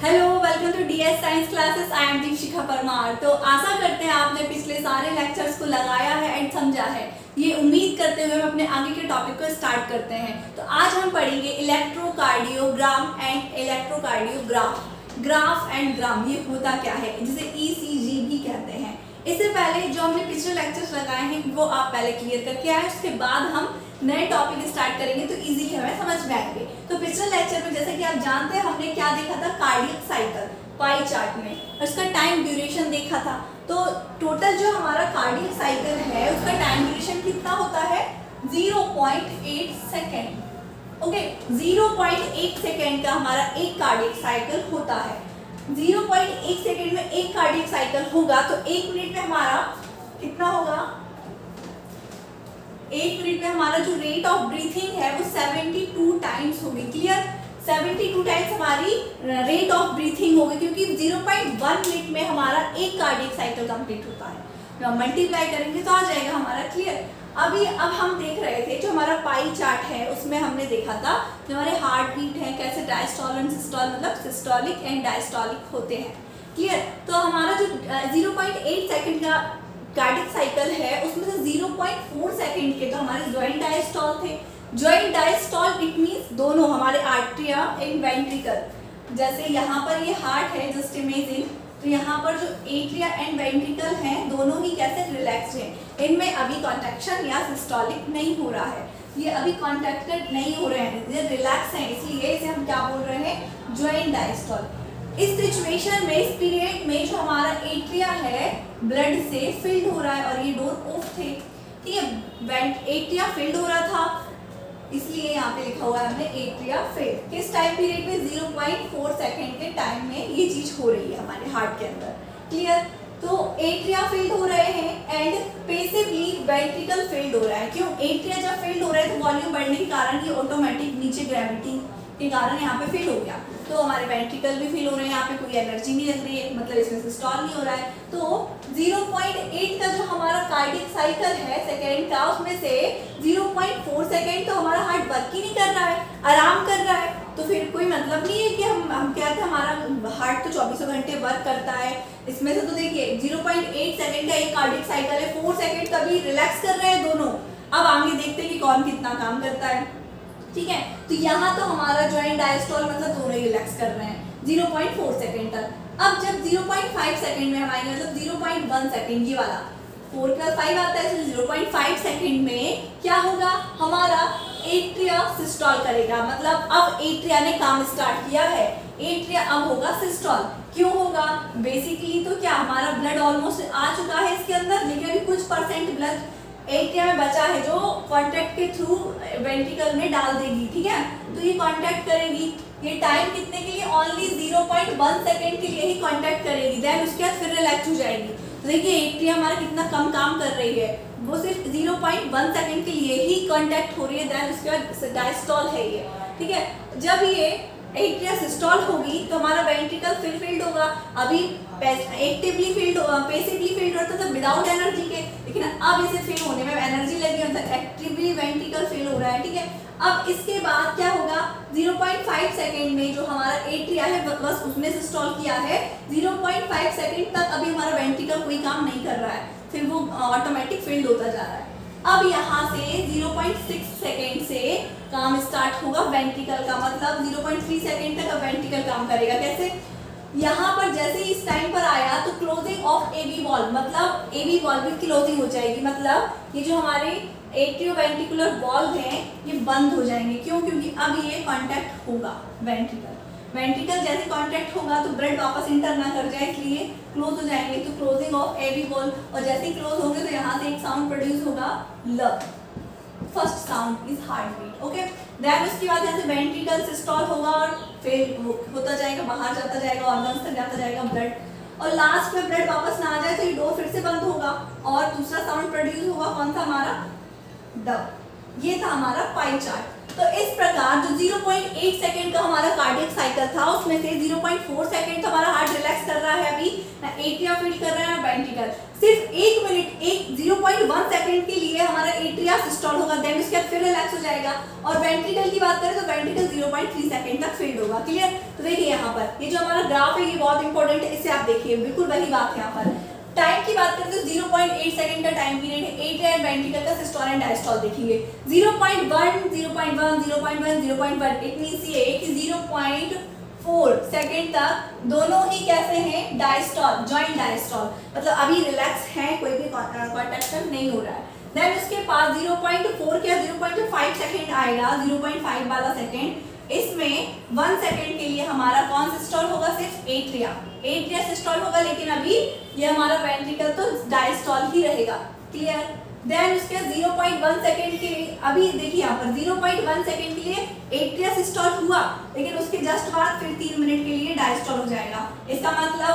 Hello, welcome to DS science classes. I am Deepshikha Parmar. तो आशा करते हैं आपने पिछले सारे लेक्चर्स को लगाया है एंड समझा है। ये उम्मीद करते हुए हम अपने आगे के टॉपिक को स्टार्ट करते हैं। तो आज हम पढ़ेंगे electrocardiogram and electrocardiograph. Graph and gram ये होता क्या है, जिसे ईसीजी भी कहते हैं। इससे पहले जो हमने पिछले लेक्चर्स लगाए हैं वो आप पहले क्लियर करके आए, उसके बाद हम नए टॉपिक स्टार्ट करेंगे तो इजीली हमें समझ में आएंगे। तो पिछले लेक्चर में जैसे कि आप जानते हैं हमने क्या देखा था, कार्डियक साइकिल पाई चार्ट में, और उसका टाइम ड्यूरेशन देखा था। तो टोटल जो हमारा कार्डियक साइकिल है उसका टाइम ड्यूरेशन कितना होता है, 0.8 सेकेंड। ओके, 0.8 सेकेंड का हमारा एक कार्डियक साइकिल होता है। 0.1 सेकेंड में एक कार्डियक साइकिल होगा तो 1 मिनट में हमारा कितना होगा, 1 मिनट में हमारा जो रेट ऑफ ब्रीथिंग है वो 72 टाइम्स होगी। क्लियर, 72 टाइम्स हमारी रेट ऑफ ब्रीथिंग होगी, क्योंकि 0.1 मिनट में हमारा एक कार्डियक साइकिल कंप्लीट होता है। जब हम मल्टीप्लाई करेंगे तो आ जाएगा हमारा। क्लियर, अब हम देख रहे थे जो हमारा पाई चार्ट है उसमें हमने देखा था जो हमारे हार्ट बीट है कैसे डायस्टोल एंड सिस्टोल, मतलब सिस्टोलिक एंड डायस्टोलिक होते हैं। क्लियर, तो हमारा जो 0.8 सेकेंड का कार्डियक साइकिल है उसमें से 0.4 सेकेंड के तो हमारे ज्वाइंट डायस्टोल थे। ज्वाइंट डायस्टोल इट मींस दोनों हमारे आर्टरिया एंड वेंट्रिकल। जैसे यहाँ पर ये हार्ट है, जस्ट इमेजिन, तो यहाँ पर जो एट्रिया एंड वेंट्रिकल हैं दोनों ही कैसे रिलैक्स्ड हैं, इनमें अभी कॉन्ट्रैक्शन या सिस्टोलिक नहीं हो रहा है, ये अभी कॉन्ट्रैक्टेड नहीं हो रहे हैं, ये रिलैक्स हैं, इसलिए इसे हम क्या बोल रहे हैं, ज्वाइंट डायस्टोल। इस सिचुएशन में, इस पीरियड में जो हमारा एट्रिया है ब्लड से फिल्ड हो रहा है और ये डोर ऑफ थे। ठीक है, एट्रिया फिल्ड हो रहा था इसलिए यहाँ पे लिखा हुआ है हमने एट्रिया फिल्ड। किस टाइम पीरियड में, 0.4 सेकेंड के टाइम में ये चीज हो रही है हमारे हार्ट के अंदर। क्लियर, तो एट्रिया फिल्ड हो रहे हैं एंड पैसिवली वेंट्रिकल फिल्ड हो रहा है। क्यों, एट्रिया जब फिल्ड हो रहा है तो वॉल्यूम बढ़ने के कारण ये ऑटोमेटिक नीचे ग्रेविटी के कारण यहाँ पे फिल हो गया, तो हमारे वेंट्रिकल भी फिल हो रहे हैं, यहाँ पे कोई एनर्जी नहीं लग रही है, मतलब इसमें सिस्टोल नहीं हो रहा है। तो 0.8 का जो हमारा कार्डियक साइकिल है सेकेंड का, उसमें से 0.4 सेकेंड तो हमारा हार्ट वर्क ही नहीं कर रहा है, आराम कर रहा है, तो फिर कोई मतलब नहीं है कि हम कहते हैं हमारा हार्ट तो 24 घंटे वर्क करता है। इसमें से तो देखिए 0.8 सेकेंड का एक कार्डियक साइकिल है, 4 सेकेंड कभी रिलैक्स कर रहे हैं दोनों। अब आगे देखते हैं कि कौन कितना काम करता है। ठीक है, तो यहाँ तो हमारा ज्वाइंट डायस्टोल मतलब दोनों ही रिलैक्स कर रहे हैं 0.4 सेकेंड तक। अब जब 0.5 सेकेंड में हम आएंगे, मतलब 0.1 सेकेंड, ये वाला 4 + 5 आता है, 0.5 सेकेंड में क्या होगा, हमारा एट्रिया सिस्टोल करेगा। मतलब अब एट्रिया ने काम स्टार्ट किया है, एट्रिया अब होगा सिस्टोल। क्यों होगा, बेसिकली तो क्या हमारा ब्लड ऑलमोस्ट आ चुका है इसके अंदर, लेकिन अभी कुछ % ब्लड एट्रिया में बचा है जो कॉन्टैक्ट के थ्रू वेंट्रिकल में डाल देगी। ठीक है, तो ये कॉन्टैक्ट करेगी, ये टाइम कितने के लिए, ओनली 0.1 सेकेंड के लिए ही कॉन्टैक्ट करेगी, देन उसके बाद फिर रिलैक्स हो जाएगी। तो देखिए एट्रिया हमारा कितना कम काम कर रही है, वो सिर्फ 0.1 सेकेंड के लिए ही कॉन्टैक्ट हो रही है, देन उसके बाद डायस्टोल है ये। ठीक है, जब ये एट्रिया सिस्टोल होगी तो हमारा वेंट्रिकल फिर फिल्ड होगा। अभी एक्टिवली फिल्ड, पैसिवली फिल्ड होता था विदाउट एनर्जी के, लेकिन अब इसे फिल होने में एनर्जी लगी, मतलब एक्टिवली वेंट्रिकल फिल हो रहा है। ठीक है, अब इसके बाद क्या होगा, 0.5 सेकेंड में जो हमारा एट्रिया है बस उसने सिस्टोल किया है, 0.5 सेकेंड तक अभी हमारा वेंट्रिकल कोई काम नहीं कर रहा है, फिर वो ऑटोमेटिक फिल्ड होता जा रहा है। अब यहाँ से 0.6 सेकेंड से काम स्टार्ट होगा वेंट्रिकल का, मतलब 0.3 सेकेंड तक अब वेंट्रिकल काम करेगा। कैसे, यहाँ पर जैसे ही इस टाइम पर आया तो क्लोजिंग ऑफ एबी वॉल्व, मतलब एबी वॉल्व की क्लोजिंग हो जाएगी, मतलब ये जो हमारे एट्रियोवेंट्रिकुलर वॉल्व हैं ये बंद हो जाएंगे। क्यों, क्योंकि अब ये कॉन्टैक्ट होगा वेंट्रिकल, वेंट्रिकल जैसे कॉन्टैक्ट होगा तो ब्लड वापस इंटर ना कर जाए, इसलिए क्लोज हो जाएंगे। तो क्लोजिंग ऑफ एबी वॉल्व, और जैसे ही क्लोज होंगे तो यहाँ से एक साउंड प्रोड्यूस होगा, ल, first sound is heart beat. Okay, then उसके बाद यहाँ से वेंट्रिकल सिस्टोल होगा और फिर होता जाएगा, बाहर जाता जाएगा, ऑर्गन्स तक जाता जाएगा ब्लड, और लास्ट में ब्लड वापस ना आ जाए तो ये डोर फिर से बंद होगा और दूसरा साउंड प्रोड्यूस होगा, कौन सा हमारा, डब। ये था हमारा पाई चार्ट। तो इस प्रकार जो 0.8 सेकंड का हमारा कार्डियक साइकिल था उसमें से 0.4 सेकंड तो हमारा हार्ट रिलैक्स कर रहा है, अभी ना एट्रिया फील कर रहा है ना वेंट्रिकल। सिर्फ 1 मिनट 0.1 सेकंड के लिए हमारा एट्रिया सिस्टोल होगा, देन उसके बाद फिर रिलैक्स हो जाएगा। और वेंट्रिकल की बात करें तो वेंट्रिकल 0.3 सेकंड तक फील्ड होगा। क्लियर? तो देखिए यहाँ पर ये जो हमारा ग्राफ है ये बहुत इंपॉर्टेंट है, इसे आप देखिए, बिल्कुल वही बात है। यहाँ पर टाइम की बात करें तो 0.8 सेकंड का टाइम पीरियड है। एट्रिया एंड वेंट्रिकल का सिस्टोल एंड डायस्टोल देखेंगे। 0.1 0.1 0.1 0.1 इट मींस ये कि 0.4 सेकंड तक दोनों ही कैसे हैं, डायस्टोल, जॉइंट डायस्टोल, मतलब अभी रिलैक्स है, कोई भी कॉन्ट्रैक्शन नहीं हो रहा है। देन उसके पास 0.4 क्या 0.5 सेकंड आएगा, 0.5 वाला सेकंड, इसमें 1 सेकंड के लिए हमारा कौन सिस्टोल होगा, सिर्फ एट्रिया सिस्टोल होगा, लेकिन अभी ये हमारा वेंट्रिकल तो डायस्टोल ही रहेगा। क्लियर? देन उसके 0.1 सेकंड के लिए, अभी देखिए यहाँ पर 0.1 सेकंड के लिए एट्रिया सिस्टोल हुआ, लेकिन उसके जस्ट बाद फिर 3 मिनट के लिए डायस्टोल हो जाएगा। इसका मतलब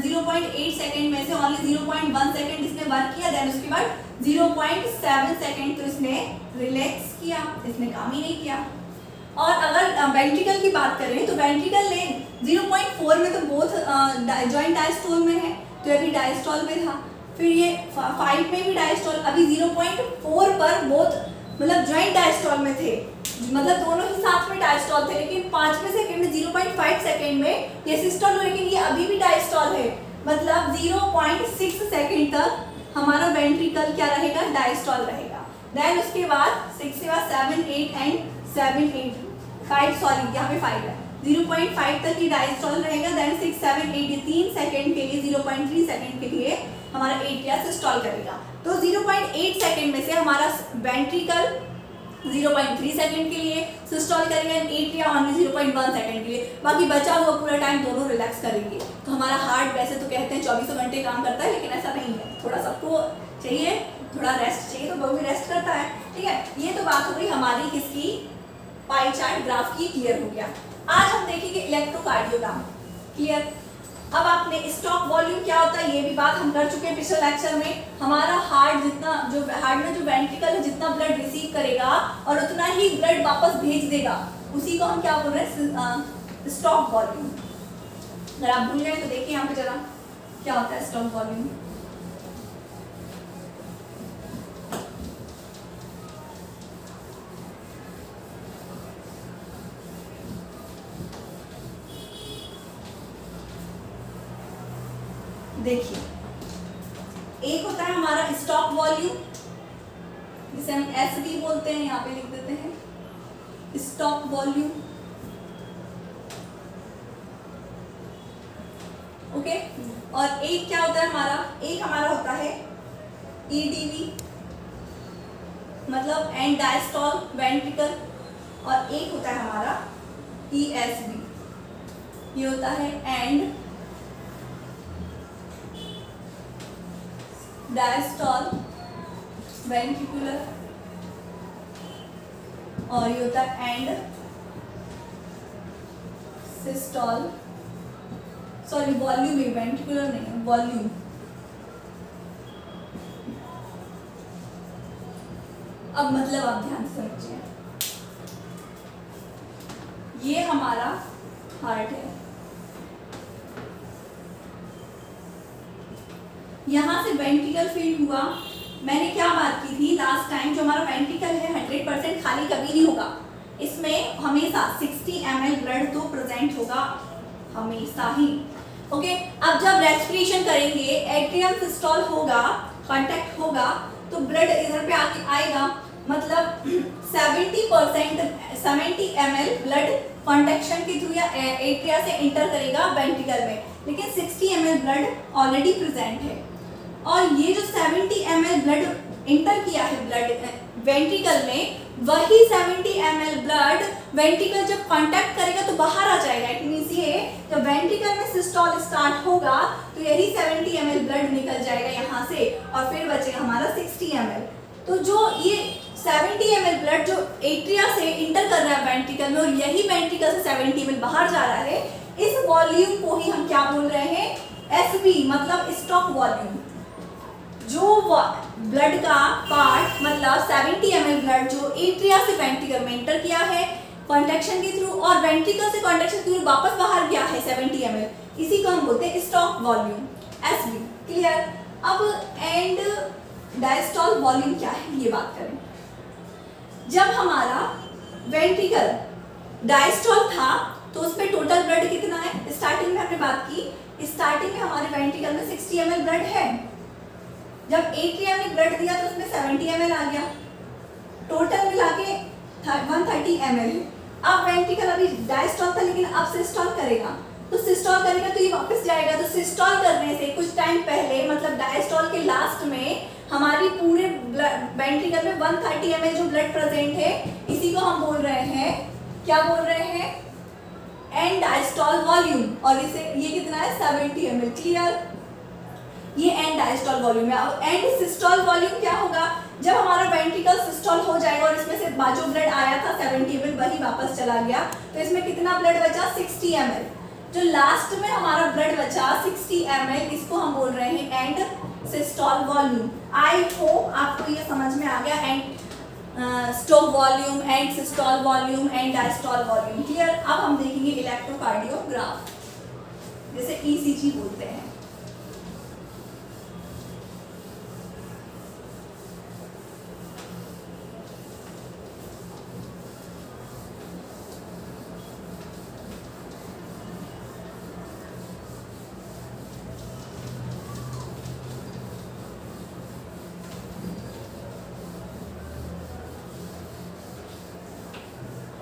0.8 सेकंड में से ओनली 0.1 सेकंड इसने वर्क किया, देन उसके बाद 0.7 सेकंड तो इसने रिलैक्स किया, इसने काम ही नहीं किया। और अगर वेंट्रिकल की बात करें तो वेंट्रिकल ने 0.4 में तो बोथ जॉइंट डायस्टोल में है, तो अभी डायस्टोल में था, फिर ये 5 में भी डायस्टोल, अभी 0.4 पर बोथ मतलब जॉइंट डायस्टोल में थे, मतलब दोनों ही साथ में डायस्टोल थे, लेकिन 5वें सेकंड में 0.5 सेकंड में ये सिस्टोल हुआ, लेकिन ये अभी भी डायस्टोल है, मतलब 0.6 सेकंड तक हमारा वेंट्रिकल क्या रहेगा, डायस्टोल रहेगा। देन उसके बाद 6 के बाद 7 8 एंड 7 8 5 सॉरी यहाँ पे 5 है, 0.5 तक ही डायस्टोल रहेगा। देन 6 7 8 ये 3 सेकंड के लिए 0.3 सेकंड के लिए हमारा एट्रिया सिस्टोल करेगा। तो 0.8 सेकंड में से हमारा वेंट्रिकल 0.3 सेकंड के लिए सिस्टोल करेगा, एट्रिया ओनली 0.1 सेकंड के लिए, बाकी बचा हुआ पूरा टाइम दोनों रिलैक्स करेंगे। तो हमारा हार्ट वैसे तो कहते हैं 24 घंटे काम करता है, लेकिन ऐसा नहीं है, थोड़ा सबको चाहिए, थोड़ा रेस्ट चाहिए, तो वो भी रेस्ट करता है। ठीक है, ये तो बात हो गई हमारी किसकी, पाई चार्ट ग्राफ की। क्लियर हो गया। आज हम देखेंगे इलेक्ट्रोकार्डियोग्राम। क्लियर? अब आपने स्टॉक वॉल्यूम क्या होता है ये भी बात हम कर चुके हैं पिछले लेक्चर में। हमारा हार्ट जितना, जो हार्ट में जो वेंट्रिकल है जितना ब्लड रिसीव करेगा और उतना ही ब्लड वापस भेज देगा, उसी को हम क्या बोल रहे हैं, स्टॉक वॉल्यूम। अगर आप भूल गए तो देखिए यहाँ पे जरा क्या होता है स्टॉक वॉल्यूम। देखिए, एक होता है हमारा स्टॉक वॉल्यूम, जिसे हम एसवी बोलते हैं, यहाँ पे लिख देते हैं स्टॉक वॉल्यूम। ओके, और एक क्या होता है हमारा, एक हमारा होता है ईडीवी, मतलब एंड डायस्टोल वेंट्रिकल, और एक होता है हमारा ईएसवी, ये होता है एंड डायस्टोल वेंट्रिकुलर, और ये होता है and systole, sorry volume, ventricular नहीं है, वॉल्यूम। अब मतलब आप ध्यान से समझिए, ये हमारा हार्ट है, यहाँ से वेंट्रिकल फील्ड हुआ। मैंने क्या बात की थी लास्ट टाइम, जो हमारा वेंट्रिकल है 100% खाली कभी नहीं होगा, इसमें हमेशा 60 ml ब्लड तो प्रेजेंट होगा हमेशा ही। ओके, अब जब रेस्पिरेशन करेंगे, एट्रियम सिस्टोल होगा, कांटेक्ट होगा, तो ब्लड इधर पे आके आएगा, मतलब 70 ml ब्लड कॉन्ट्रैक्शन के थ्रू या एट्रिया से इंटर करेगा वेंट्रिकल में, लेकिन 60 ml ब्लड ऑलरेडी प्रेजेंट है। और ये जो 70 ml ब्लड इंटर किया है ब्लड वेंट्रिकल में, वही 70 ml ब्लड वेंट्रिकल जब कांटेक्ट करेगा तो बाहर आ जाएगा। इट मींस ये जब वेंट्रिकल में सिस्टोल स्टार्ट होगा तो यही 70 ml ब्लड निकल जाएगा यहाँ से, और फिर बचेगा हमारा 60 ml। तो जो ये 70 ml ब्लड जो एट्रिया से इंटर कर रहा है वेंट्रिकल में, और यही वेंट्रिकल से 70 ml बाहर जा रहा है, इस वॉल्यूम को ही हम क्या बोल रहे हैं, एसवी, मतलब स्टॉक वॉल्यूम। जो ब्लड का पार्ट मतलब 70 ml ब्लड जो एट्रिया से वेंट्रिकल में एंटर किया है कॉन्ट्रैक्शन के थ्रू और वेंट्रिकल से कॉन्ट्रैक्शन के थ्रू वापस बाहर गया है 70 ml, इसी को हम बोलते हैं स्टॉक वॉल्यूम एसवी। क्लियर। अब एंड डायस्टॉल वॉल्यूम क्या है ये बात करें। जब हमारा वेंट्रिकल डायस्टॉल था तो उसमें टोटल ब्लड कितना है, स्टार्टिंग में हमने बात की, स्टार्टिंग में हमारे वेंट्रिकल में 60 ml ब्लड है। जब एट्रियम ने ब्लड दिया तो उसमें 70 ml आ गया, टोटल मिला के 130 ml है। अब वेंट्रिकल अभी डायस्टॉल था लेकिन अब सिस्टॉल करेगा, तो सिस्टॉल करेगा तो ये वापस जाएगा। तो सिस्टॉल करने से कुछ टाइम पहले मतलब डायस्टॉल के लास्ट में हमारी पूरे वेंट्रिकल में 130 ml जो ब्लड प्रेजेंट है, इसी को हम बोल रहे हैं, क्या बोल रहे हैं, एंड डायस्टॉल वॉल्यूम। और इसे ये कितना है 70 ml। क्लियर। ये एंड डायस्टॉल वॉल्यूम है। अब एंड सिस्टॉल वॉल्यूम क्या होगा, जब हमारा वेंट्रिकल सिस्टॉल हो जाएगा और इसमें से जो ब्लड आया था 70 ml वही वापस चला गया, तो इसमें कितना ब्लड बचा 60 ml। जो लास्ट में हमारा ब्लड बचा 60 ml, इसको हम बोल रहे हैं and systole volume. I hope आपको ये समझ में आ गया, and stroke volume, and systole volume, and diastole volume. Clear. अब हम देखेंगे इलेक्ट्रोकार्डियोग्राफ, जैसे ईसीजी बोलते हैं।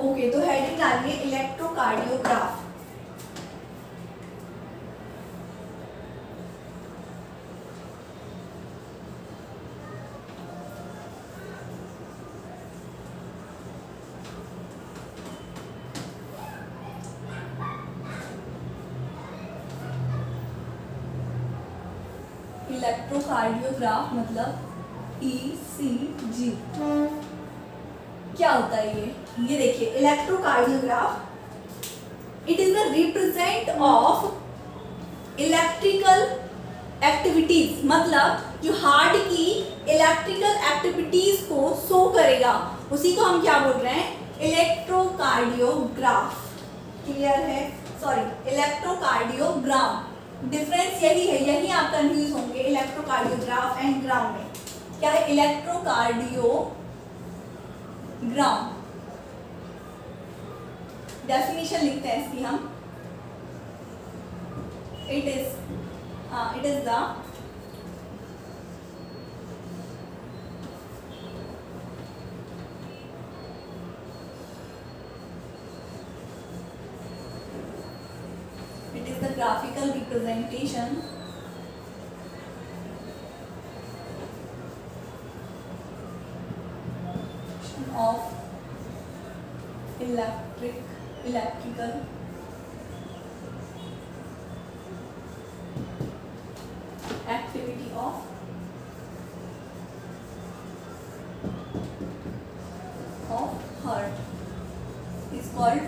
ओके, तो हेडिंग डालिए इलेक्ट्रोकार्डियोग्राफ। इलेक्ट्रोकार्डियोग्राफ मतलब ईसीजी। क्या होता है ये देखिए, electrocardiograph it is the represent of electrical activities, मतलब जो हार्ट की इलेक्ट्रिकल एक्टिविटीज को शो करेगा, उसी को हम क्या बोल रहे हैं, इलेक्ट्रोकार्डियोग्राफ। क्लियर है। Sorry, electrocardiogram. डिफरेंस यही है, यही आप कंफ्यूज होंगे इलेक्ट्रोकार्डियोग्राफ एंड ग्राम में। क्या है इलेक्ट्रोकार्डियोग्राम? डेफिनेशन लिखते हैं इसकी हम, it is the graphical representation of electrical activity of heart is called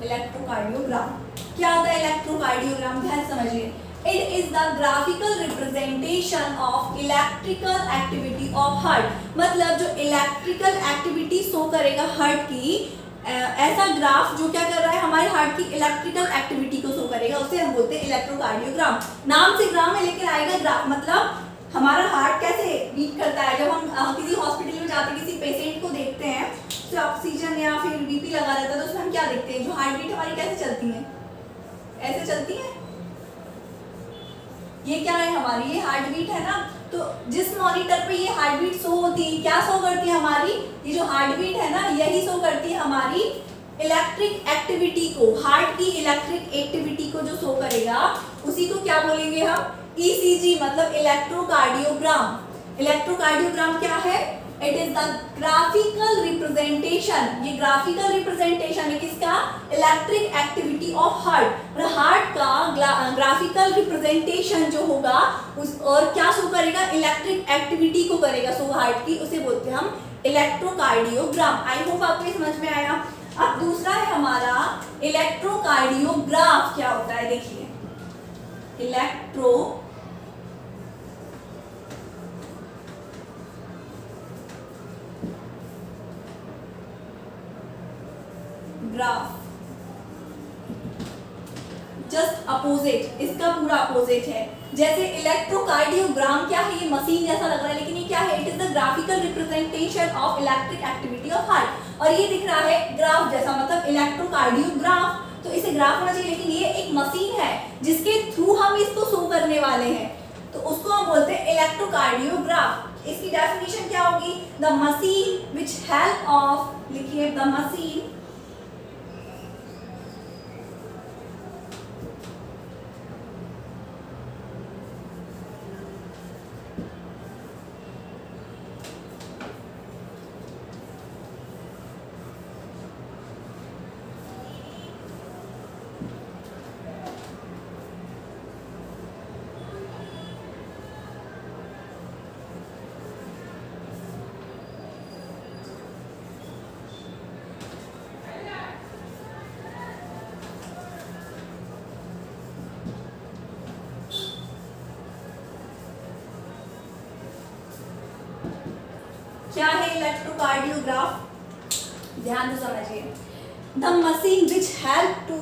electrocardiogram. क्या होता है इलेक्ट्रोकार्डियोग्राम, ध्यान समझिए। It is the graphical representation of electrical activity of heart, मतलब जो इलेक्ट्रिकल एक्टिविटी शो करेगा हार्ट की, ऐसा ग्राफ जो क्या कर रहा है, हमारे हार्ट की इलेक्ट्रिकल एक्टिविटी को शो करेगा, उसे हम बोलते हैं इलेक्ट्रोकार्डियोग्राम। नाम से ग्राम है लेकिन आएगा ग्राफ, मतलब हमारा हार्ट कैसे बीट करता है। जब हम किसी हॉस्पिटल में जाते हैं, किसी पेशेंट को देखते हैं तो ऑक्सीजन या फिर बीपी लगा रहता है, तो उसमें हम क्या देखते हैं, जो हार्ट बीट हमारी कैसे चलती है, ऐसे चलती है। ये क्या है हमारी, ये हार्ट बीट है ना। तो जिस मॉनिटर पे ये हार्ट बीट शो होती है, क्या शो करती है हमारी, ये जो हार्ट बीट है ना, यही शो करती है हमारी इलेक्ट्रिक एक्टिविटी को, हार्ट की इलेक्ट्रिक एक्टिविटी को जो शो करेगा, उसी को क्या बोलेंगे हम, ईसीजी, मतलब इलेक्ट्रोकार्डियोग्राम। इलेक्ट्रोकार्डियोग्राम क्या है, it is the graphical representation, ये ग्राफिकल रिप्रेजेंटेशन है किसका, electric activity of heart. Heart का ग्राफिकल रिप्रेजेंटेशन जो होगा उस और क्या शो करेगा, इलेक्ट्रिक एक्टिविटी को करेगा शो हार्ट की, उसे बोलते हैं हम इलेक्ट्रोकार्डियोग्राम। आई होप आपको समझ में आया। अब दूसरा है हमारा इलेक्ट्रोकार्डियोग्राफ। क्या होता है देखिए, इलेक्ट्रोकार्डियोग्राफ जस्ट अपोजिट, इसका पूरा अपोजिट है। जैसे इलेक्ट्रोकार्डियोग्राम क्या है, ये मशीन जैसा लग रहा है लेकिन ये क्या है, it is the graphical representation of electric activity of heart. और ये दिख रहा है ग्राफ जैसा, मतलब इलेक्ट्रोकार्डियोग्राफ, तो इसे ग्राफ होना चाहिए लेकिन ये एक मशीन है जिसके थ्रू हम इसको शो करने वाले हैं, तो उसको हम बोलते हैं इलेक्ट्रोकार्डियोग्राफ। इसकी डेफिनेशन क्या होगी, the machine which help of, लिखिए द मशीन क्या है इलेक्ट्रोकार्डियोग्राफ, ध्यान से समझिए। The machine which help to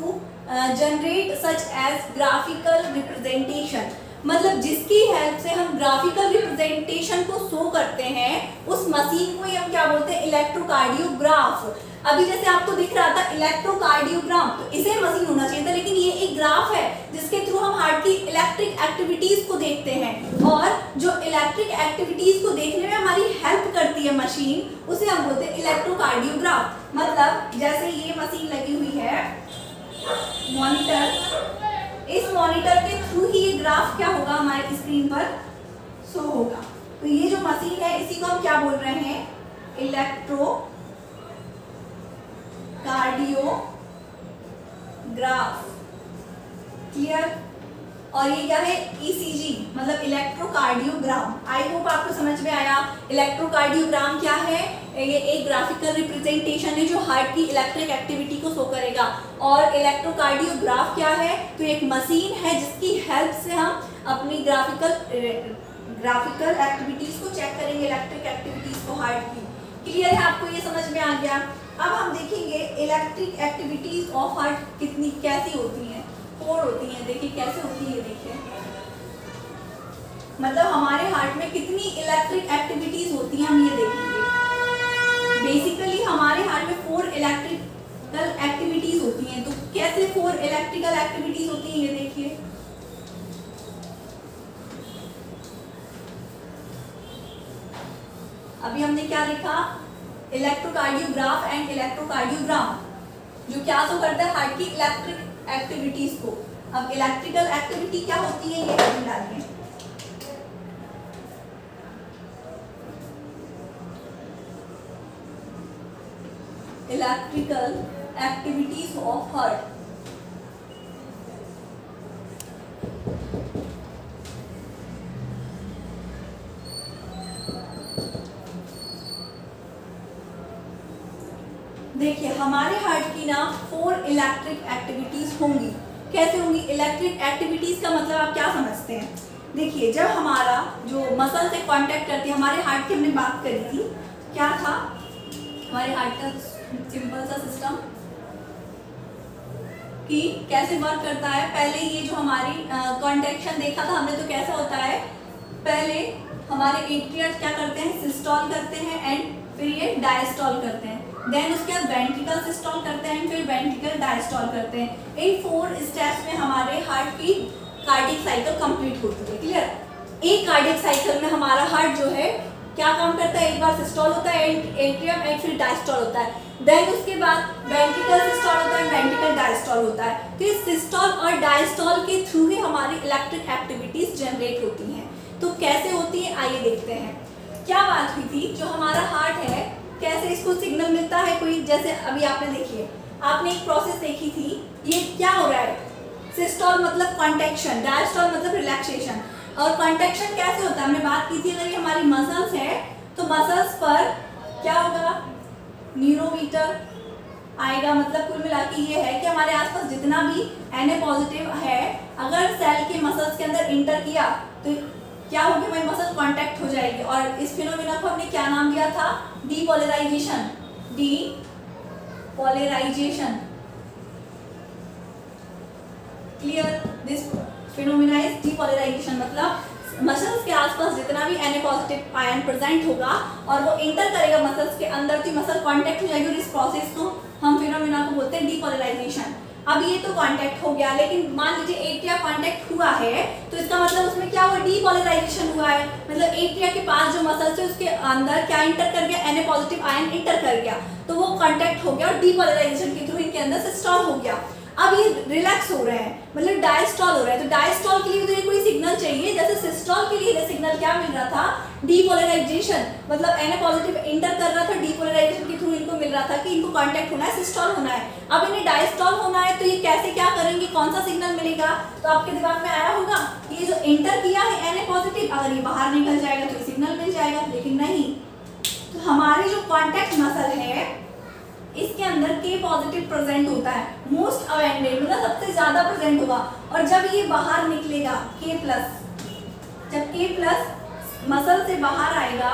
generate such as graphical representation, मतलब जिसकी हेल्प से हम ग्राफिकल रिप्रेजेंटेशन को शो करते हैं, उस मशीन को ही हम क्या बोलते हैं, इलेक्ट्रोकार्डियोग्राफ। अभी जैसे आपको दिख रहा था इलेक्ट्रोकार्डियोग्राम, तो इसे मशीन होना चाहिए था, लेकिन ये एक ग्राफ है जिसके थ्रू हम हार्ट की इलेक्ट्रिक एक्टिविटीज को देखते हैं, और जो इलेक्ट्रिक एक्टिविटीज को देखने में हमारी हेल्प करती है मशीन, उसे हम बोलते हैं इलेक्ट्रोकार्डियोग्राफ। मतलब जैसे ये मशीन लगी हुई है मॉनिटर, इस मॉनिटर के थ्रू ही ये ग्राफ क्या होगा, हमारी स्क्रीन पर शो होगा। तो ये जो मशीन है इसी को हम क्या बोल रहे हैं, इलेक्ट्रोकार्डियोग्राफ। क्लियर। और ये क्या है, ईसीजी, मतलब इलेक्ट्रोकार्डियोग्राम। आई होप आपको समझ में आया। इलेक्ट्रोकार्डियोग्राम क्या है, ये एक ग्राफिकल रिप्रेजेंटेशन है जो हार्ट की इलेक्ट्रिक एक्टिविटी को शो करेगा। और इलेक्ट्रोकार्डियोग्राफ क्या है, तो एक मशीन है जिसकी हेल्प से हम अपनी ग्राफिकल एक्टिविटीज को चेक करेंगे, इलेक्ट्रिक एक्टिविटीज को हार्ट की। क्लियर है, आपको ये समझ में आ गया। अब हम देखेंगे इलेक्ट्रिक एक्टिविटीज ऑफ हार्ट कितनी कैसी होती हैं, 4 होती हैं। देखिए कैसे होती है, देखिए मतलब हमारे हार्ट में कितनी इलेक्ट्रिक एक्टिविटीज होती हैं, हम ये देखेंगे। बेसिकली हमारे हार्ट में 4 इलेक्ट्रिकल एक्टिविटीज होती हैं। तो कैसे 4 इलेक्ट्रिकल एक्टिविटीज होती हैं, ये देखिए। अभी हमने क्या देखा, इलेक्ट्रोकार्डियोग्राफ एंड इलेक्ट्रोकार्डियोग्राम, जो क्या शो करता है, हार्ट की इलेक्ट्रिक एक्टिविटीज को। अब इलेक्ट्रिकल एक्टिविटी क्या होती है, ये हम डालिए। Electrical activities of heart. देखिए हमारे हार्ट की ना 4 इलेक्ट्रिक एक्टिविटीज होंगी। कैसे होंगी इलेक्ट्रिक एक्टिविटीज का मतलब आप क्या समझते हैं? देखिए जब हमारा जो मसल से कांटेक्ट करती है, हमारे हार्ट की हमने बात करी थी, क्या था हमारे हार्ट का सिंपल सा सिस्टम कि कैसे वर्क करता है। पहले ये जो हमारी कॉन्ट्रैक्शन देखा था हमने, तो कैसा होता है, पहले हमारे एट्रियस क्या करते हैं, सिस्टॉल करते हैं एंड फिर ये डायस्टॉल करते हैं, देन उसके बाद वेंट्रिकल सिस्टॉल करते हैं, फिर वेंट्रिकल डायस्टॉल करते हैं। इन 4 स्टेप्स में हमारे हार्ट की कार्डियक साइकिल कंप्लीट होती है। क्लियर। एक कार्डियक साइकिल में हमारा हार्ट जो है क्या काम करता है, एक बार सिस्टॉल होता है एट्रियम एंड फिर डायस्टॉल होता है, देन उसके बाद वेंट्रिकल सिस्टॉल होता है, वेंट्रिकल डायस्टॉल होता है। तो इस सिस्टॉल और डायस्टॉल के थ्रू ही हमारी इलेक्ट्रिक एक्टिविटीज जनरेट होती हैं। तो कैसे होती है आइए देखते हैं। क्या बात हुई थी, जो हमारा हार्ट है कैसे इसको सिग्नल मिलता है कोई, जैसे अभी आपने देखिए, आपने एक प्रोसेस देखी थी, ये क्या हो रहा है, सिस्टॉल मतलब कॉन्ट्रैक्शन, डायस्टॉल मतलब रिलैक्सेशन। और कॉन्ट्रैक्शन कैसे होता है, हमने बात की थी, अगर ये हमारी मसल्स है तो मसल्स पर क्या होगा, न्यूरोमीटर आएगा। मतलब कुल मिला के ये है कि हमारे आसपास जितना भी Na पॉजिटिव है, अगर सेल के मसल्स के अंदर इंटर किया तो क्या होगी, हमारी मसल कांटेक्ट हो जाएगी। और इस फिनोमेना को हमने क्या नाम दिया था, depolarization. Depolarization clear? This phenomena is depolarization, मतलब मसल्स के आसपास जितना भी Na पॉजिटिव आयन प्रेजेंट होगा और वो इंटर करेगा मसल्स के अंदर, तो मसल कांटेक्ट हो जाएगी और इस प्रोसेस को हम फिनोमिना को बोलते हैं डीपोलराइजेशन। अब ये तो कांटेक्ट हो गया, लेकिन मान लीजिए एट्रिया कांटेक्ट हुआ है तो इसका मतलब उसमें क्या हुआ, डीपोलराइजेशन हुआ है। मतलब एट्रिया के पास जो मसल्स है उसके अंदर क्या इंटर कर गया, Na पॉजिटिव आयन इंटर कर गया, तो वो कांटेक्ट हो गया और डीपोलराइजेशन के थ्रू इनके अंदर सिस्टोल हो गया। अब ये रिलैक्स हो रहे हैं, मतलब डायस्टॉल हो रहा है, तो डायस्टॉल के लिए तो कोई सिग्नल चाहिए। जैसे सिस्टोल के लिए सिग्नल क्या मिल रहा था, डीपोलराइजेशन, मतलब Na पॉजिटिव इंटर कर रहा था, डीपोलराइजेशन के थ्रू इनको मिल रहा था कि इनको कांटेक्ट होना है, सिस्टोल होना है। अब इन्हें डायस्टॉल होना है तो ये कैसे क्या करेंगे, कौन सा सिग्नल मिलेगा, तो आपके दिमाग में आया होगा ये जो इंटर किया है Na पॉजिटिव, अगर ये बाहर निकल जाएगा तो सिग्नल मिल जाएगा, लेकिन नहीं। तो हमारे जो कॉन्टैक्ट मसल है इसके अंदर K पॉजिटिव प्रेजेंट होता है, मोस्ट अवेंडेड, मतलब सबसे ज्यादा प्रेजेंट होगा। और जब ये बाहर निकलेगा K प्लस, जब K प्लस मसल से बाहर आएगा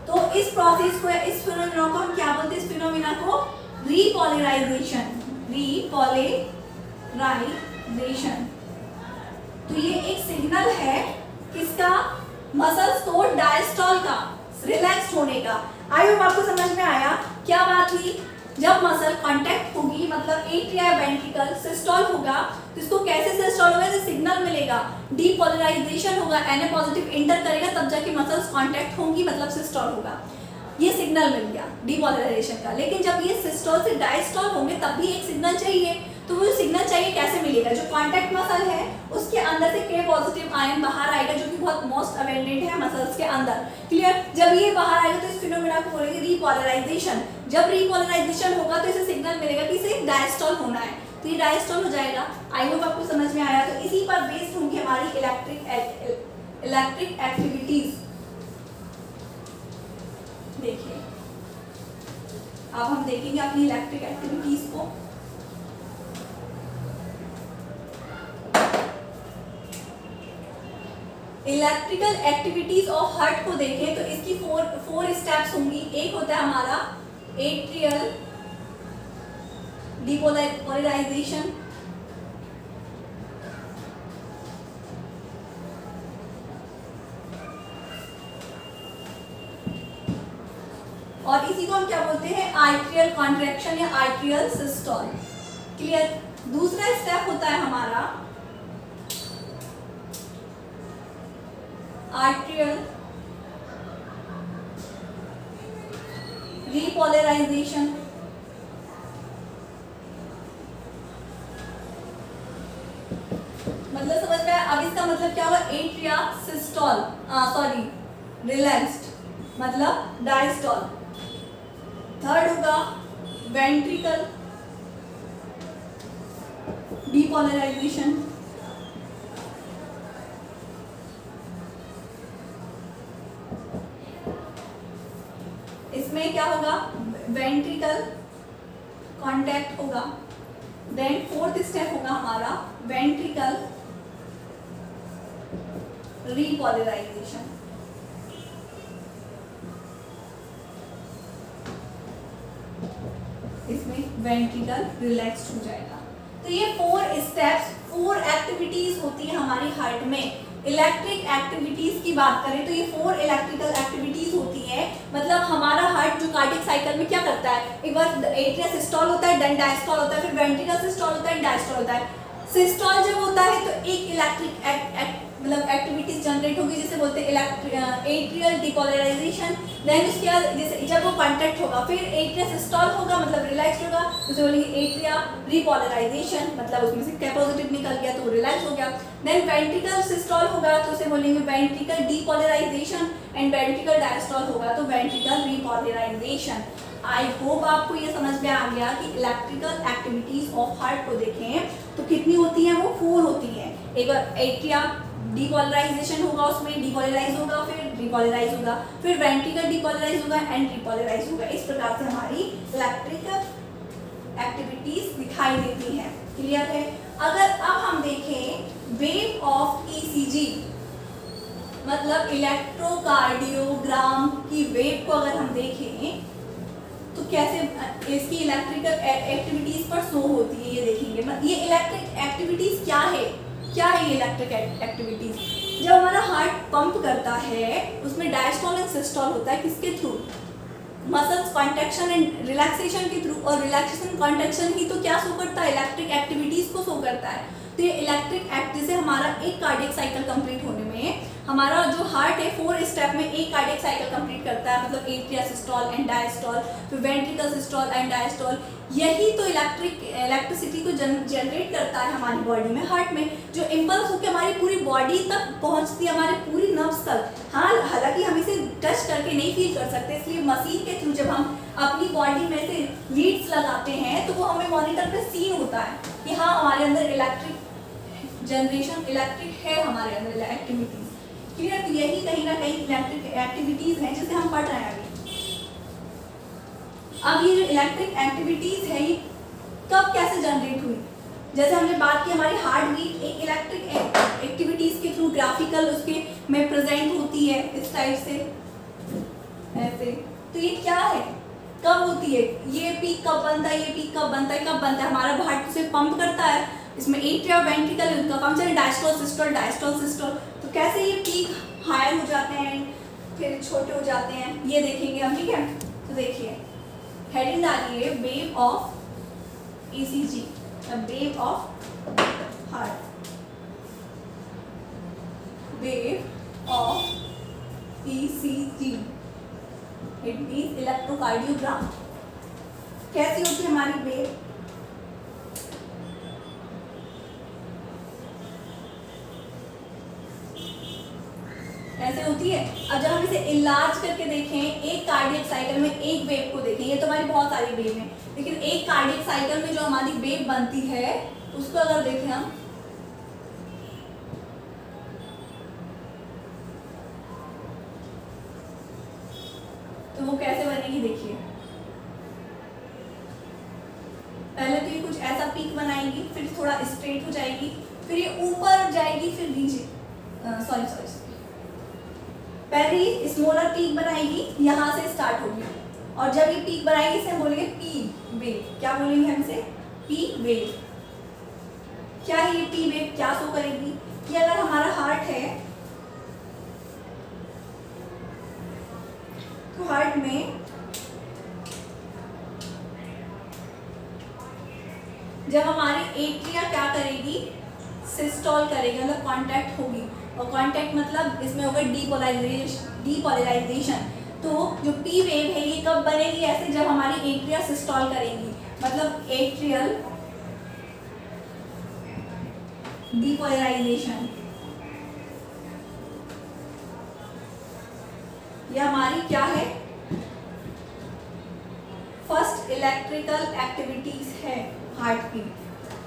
तो इस प्रोसेस को, इस फिनोमिना को हम क्या बोलते हैं, इस फिनोमिना को रीपोलराइजेशन, रीपोलराइजेशन। तो ये एक सिग्नल है किसका, मसल्स को डायस्टॉल का, रिलैक्स होने का। आई होप आपको समझ में आया क्या बात हुई। जब मसल कांटेक्ट होगी मतलब एट्रिया वेंट्रिकल सिस्टोल होगा, तो इसको कैसे सिस्टोल होगा, जैसे सिग्नल मिलेगा, डीपोलराइजेशन होगा, Na पॉजिटिव इंटर करेगा तब जाके मसल्स कांटेक्ट होंगी, मतलब सिस्टोल होगा। ये सिग्नल मिल गया डीपोलराइजेशन का। लेकिन जब ये सिस्टोल से डायस्टोल होंगे तब भी एक सिग्नल चाहिए, तो वो सिग्नल चाहिए कैसे मिलेगा, जो कांटेक्ट मसल है उसके अंदर से K पॉजिटिव आयन बाहर आएगा, जो कि बहुत मोस्ट अवेंडेड है मसल्स के अंदर। क्लियर? जब ये बाहर आएगा तो इस फिनोमिना को बोलेंगे रीपोलराइजेशन। जब रीपोलराइजेशन होगा तो इसे सिग्नल मिलेगा कि इसे डायस्टॉल होना है, तो ये डायस्टॉल हो जाएगा। आई होप आपको समझ में आया। तो इसी पर बेस्ड होंगी हमारी इलेक्ट्रिक एक्टिविटीज। देखिए अब हम देखेंगे अपनी इलेक्ट्रिक एक्टिविटीज को। इलेक्ट्रिकल एक्टिविटीज ऑफ हार्ट को देखें तो इसकी फोर स्टेप्स होंगी। एक होता है हमारा एट्रियल डीपोलराइजेशन, और इसी को हम क्या बोलते हैं, आर्ट्रियल कॉन्ट्रैक्शन या आर्ट्रियल सिस्टोल। क्लियर? दूसरा स्टेप होता है हमारा आर्ट्रियल रीपोलराइजेशन, मतलब समझ में आया। अब इसका मतलब क्या हुआ, एट्रिया सिस्टोल, सॉरी रिलैक्स्ड, मतलब डायस्टोल। थर्ड होगा वेंट्रिकल डीपोलराइजेशन, इसमें क्या होगा, वेंट्रिकल कांटेक्ट होगा। देन फोर्थ स्टेप होगा हमारा वेंट्रिकल रीपोलराइजेशन। इसमें वेंट्रिकल रिलैक्स्ड हो जाएगा। तो ये 4 स्टेप्स, 4 एक्टिविटीज होती है हमारी हार्ट में। इलेक्ट्रिक एक्टिविटीज की बात करें तो ये 4 इलेक्ट्रिकल एक्टिविटीज होती है। मतलब हमारा हार्ट जो कार्डियक साइकिल में क्या करता है, एक बार एट्रिया सिस्टोल होता है, देन डायस्टोल होता है, फिर वेंट्रिकल सिस्टोल होता है, डायस्टोल होता है। सिस्टोल जब होता है तो एक इलेक्ट्रिक मतलब एक्टिविटीज जनरेट होगी, जिसे बोलते हैं एट्रियल डीपोलराइजेशन। देन उसके बाद जैसे जब वो कांटेक्ट होगा, फिर एट्रिया सिस्टोल होगा मतलब रिलैक्स होगा, उसे बोलेंगे एट्रिया रीपोलराइजेशन, मतलब उसमें से K पॉजिटिव निकल गया तो रिलैक्स हो गया। देन वेंट्रिकल सिस्टोल होगा तो उसे बोलेंगे ventricle depolarization, and ventricle diastole होगा तो वेंट्रिकल रीपोलराइजेशन। आई होप आपको ये समझ में आ गया कि इलेक्ट्रिकल एक्टिविटीज ऑफ हार्ट को देखें तो कितनी होती हैं, वो 4 होती हैं। एक बार एट्रिया डीपोलराइजेशन होगा, उसमें डीपोलराइज होगा, फिर रिपोलराइज होगा, फिर वेंट्रिकल डीपोलराइज होगा एंड रिपोलराइज होगा। इस प्रकार से हमारी इलेक्ट्रिकल एक्टिविटीज दिखाई देती हैं। क्लियर है? अगर अब हम देखें वेव ऑफ ईसीजी, मतलब इलेक्ट्रोकार्डियोग्राम की वेव को अगर हम देखें तो कैसे इसकी इलेक्ट्रिकल एक्टिविटीज पर शो होती है, ये देखेंगे। ये इलेक्ट्रिक एक्टिविटीज क्या है ये इलेक्ट्रिक एक्टिविटीज? जब हमारा हार्ट पंप करता है उसमें डायस्टोल एंड सिस्टोल होता है, किसके through? Muscles contraction and relaxation के थ्रू। और रिलैक्सेशन कॉन्ट्रैक्शन ही तो क्या शो करता है? इलेक्ट्रिक एक्टिविटीज को शो करता है। तो ये इलेक्ट्रिक एक्ट से हमारा एक कार्डियक साइकिल कंप्लीट होने में हमारा जो हार्ट है 4 स्टेप में एक कार्डियक साइकिल कंप्लीट करता है, मतलब एट्रिया सिस्टोल एंड डायस्टोल, फिर वेंट्रिकल सिस्टोल एंड डायस्टोल। यही तो इलेक्ट्रिसिटी को जनरेट करता है हमारी बॉडी में, हार्ट में, जो इम्पल्स होकर हमारी पूरी बॉडी तक पहुंचती है, हमारे पूरी नर्व्स तक। हाँ, हालांकि हम इसे टच करके नहीं फील कर सकते, इसलिए मशीन के थ्रू जब हम अपनी बॉडी में से लीड्स लगाते हैं तो वो हमें मॉनिटर पे सीन होता है कि हाँ हमारे अंदर इलेक्ट्रिक जनरेशन, इलेक्ट्रिक है हमारे अंदर एक्टिविटीज। क्लियर? तो यही कहीं ना कहीं इलेक्ट्रिक एक्टिविटीज हैं जिसे हम पढ़ रहे हैं अभी। अब ये जो इलेक्ट्रिक एक्टिविटीज है ये कब कैसे जनरेट हुई? जैसे हमने बात की हमारी हार्ट बीट एक इलेक्ट्रिक एक्टिविटीज के थ्रू ग्राफिकल उसके में प्रेजेंट होती है, इस टाइप से ऐसे। तो ये क्या है, कब होती है? ये पीक कब बनता है, ये पीक कब बनता है, कब बनता है? हमारा हार्ट उसे पंप करता है, इसमें एट्रिया वेंट्रिकल उनका फंक्शन है, डायस्टोल सिस्टोल, डायस्टोल सिस्टोल। तो कैसे ये पीक हायर हो जाते हैं फिर छोटे हो जाते हैं, ये देखेंगे हम, ठीक है? तो देखिए हेडिंग डालिए wave of ECG, wave of heart, wave of ECG, it means electrocardiogram. कैसी होती है हमारी वेव? ऐसे होती है। अब जब हम इसे इलाज करके देखें, एक कार्डियक साइकिल में एक वेव को देखें, ये तो हमारी बहुत सारी वेव हैं, लेकिन एक कार्डियक साइकिल में जो हमारी वेव बनती है उसको अगर देखें हम, तो वो कैसे बनेगी देखिए। पहले तो ये कुछ ऐसा पीक बनाएगी, फिर थोड़ा स्ट्रेट हो जाएगी, फिर ये ऊपर जाएगी, फिर नीचे, सॉरी पहले स्मॉलर पीक बनाएगी, यहाँ से स्टार्ट होगी, और जब ये पीक बनाएगी इसे हम बोलेंगे पी वेव। क्या बोलेंगे हम इसे? P wave. क्या है ये पी वेव? क्या शो करेगी कि अगर हमारा हार्ट है तो हार्ट में जब हमारी एट्रिया क्या करेगी? सिस्टोल करेगी, मतलब कांटेक्ट होगी, और कांटेक्ट मतलब इसमें होगा डीपोलराइजेशन। तो जो पी वेव है ये कब बनेगी? ऐसे जब हमारी एट्रिया सिस्टोल करेगी, मतलब एट्रियल डीपोलराइजेशन। यह हमारी क्या है? फर्स्ट इलेक्ट्रिकल एक्टिविटीज है हार्ट की।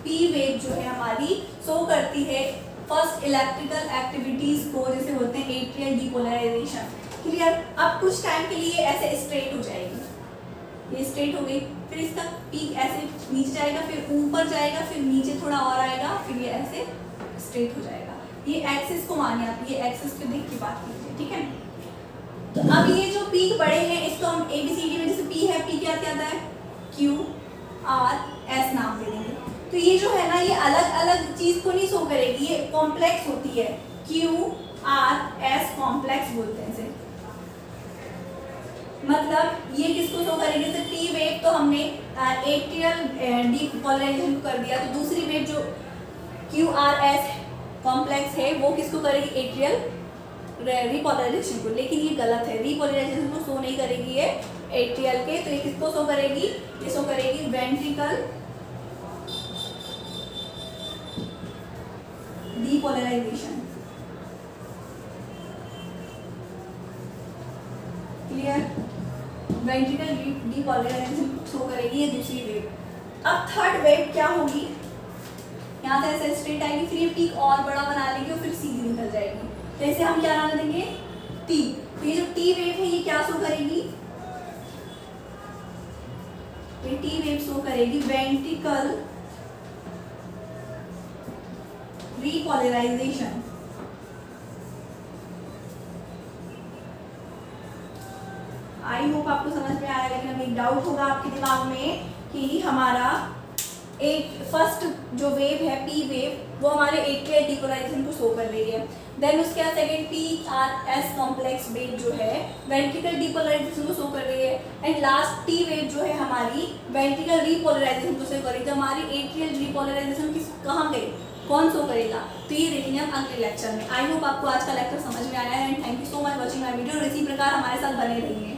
पी वेव जो है हमारी शो करती है फर्स्ट इलेक्ट्रिकल एक्टिविटीज को, जैसे बोलते हैं एट्रियल डीपोलराइजेशन। क्लियर? अब कुछ टाइम के लिए ऐसे स्ट्रेट हो जाएगी, ये स्ट्रेट हो गई, फिर इसका पीक ऐसे नीचे जाएगा, फिर ऊपर जाएगा, फिर नीचे थोड़ा और आएगा, फिर ये ऐसे स्ट्रेट हो जाएगा। ये एक्सिस को माने आप, ये एक्सिस पे देख के बात कीजिए, ठीक है? तो अब ये जो पीक बड़े हैं इसको हम ABCD में, जैसे पी है, पी क्या कहता है? QR S नाम दे देंगे। तो ये जो है ना, ये अलग अलग चीज को नहीं शो करेगी, ये कॉम्प्लेक्स होती है, QR S कॉम्प्लेक्स बोलते हैं इसे। मतलब ये किसको शो करेगी? जैसे टी वेव तो हमने एट्रियल डीपोलराइजेशन को कर दिया, तो दूसरी वेव जो QRS कॉम्प्लेक्स है वो किसको करेगी? एट्रियल रिपोलराइजेशन को। लेकिन ये गलत है, रिपोलराइजेशन को शो नहीं करेगी ये एट्रियल के, तो ये किसको शो करेगी? ये शो करेगी ventricle depolarization. Clear? Ventricle depolarization show करेगी ये दूसरी वेव। अब थर्ड वेव क्या होगी? यहाँ से ऐसे स्ट्रेट आएगी, फिर ये पीक और बड़ा बना लेगी और फिर सीधी निकल जाएगी। तो इसे हम क्या नाम देंगे? टी। तो ये जो टी वेव है ये क्या शो करेगी? ये टी वेव शो करेगी ventricle repolarization. I I hope आपको समझ में आया, लेकिन अभी एक डाउट होगा आपके दिमाग में कि हमारा एक फर्स्ट जो वेव है पी वेव वो हमारे एट्रियल डिपोलराइजेशन को शो कर रही है। देन उसके बाद second P R S complex wave जो है वेंट्रिकल डिपोलराइजेशन को शो कर रही है। एंड लास्ट टी वेव जो है हमारी वेंट्रिकल रीपोलराइजेशन को शो कर रही है। तो हमारी एट्रियल रीपोलराइजेशन किस कहाँ गई, कौन शो करेगा, तो ये देखेंगे हम अगले लेक्चर में। आई होप आपको आज का लेक्चर समझ में आया है and thank you so much watching my video. इसी प्रकार हमारे साथ बने रहिए।